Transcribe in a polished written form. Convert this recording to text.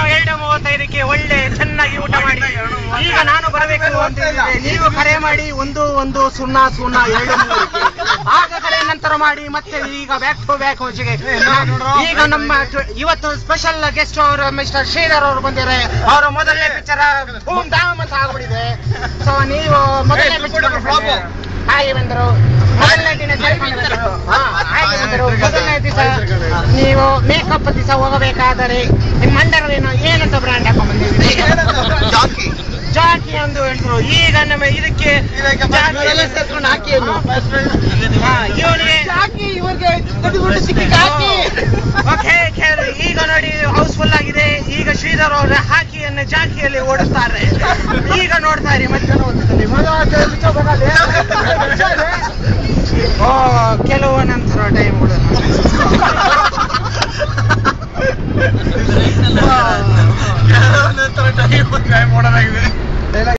2:35ಕ್ಕೆ ಒಳ್ಳೆ ಚೆನ್ನಾಗಿ ಊಟ ಮಾಡಿ ಈಗ ನಾನು ಬರಬೇಕು ಅಂತ ಹೇಳಿದ್ರೆ ನೀವು ಕರೆ ಮಾಡಿ 1102 ಆಗ ಕರೆ ನಂತರ ಮಾಡಿ ಮತ್ತೆ ಈಗ ಬ್ಯಾಕ್ ಟು ಬ್ಯಾಕ್ ಈಗ ನಮ್ಮ ಇವತ್ತು ಸ್ಪೆಷಲ್ ಗೆಸ್ಟ್ ಅವರು ಮಿಸ್ಟರ್ ಶ್ರೀಧರ್ ಅವರು ಬಂದಿದ್ದಾರೆ. ಅವರ ಮೊದಲನೇ ಪಿಕ್ಚರ್ ಧೂಮ್ ಧಾಮ್ ಅಂತ ಆಗ್ಬಿಟ್ಟಿದೆ. ಸೊ ನೀವು ಮೊದಲನೇ ಪಿಕ್ಚರ್ ಹಾಗೆ ಬಂದರು, ಮೊದಲನೇ ದಿನ ಹಾಗೆ ಬಂದರು. ಮೊದಲನೇ ದಿವಸ ನೀವು ಮೇಕಪ್ ದಿವಸ ಹೋಗಬೇಕಾದರೆ ನಿಮ್ಮ ಅಂಡರ್ ಏನಂತ ಬ್ರ್ಯಾಂಡ್ ಹಾಕೊಂಡ್ ಬಂದಿದ್ದೀರಿ? ಜಾಕಿ ಎಂದು ಹೇಳಿದ್ರು. ಈಗ ನಮ್ಮ ಇದಕ್ಕೆ ಈಗ ನೋಡಿ ಹೌಸ್ಫುಲ್ ಆಗಿದೆ. ಈಗ ಶ್ರೀಧರ್ ಅವರ ಹಾಕಿಯನ್ನು ಜಾಕಿಯಲ್ಲಿ ಓಡಿಸ್ತಾರೆ. ಈಗ ನೋಡ್ತಾ ಇರಿ ಮತ್ತೆ ಕೆಲವು ನಂತರ ಟೈಮ್ ಓಡೋದಾಗಿದೆ.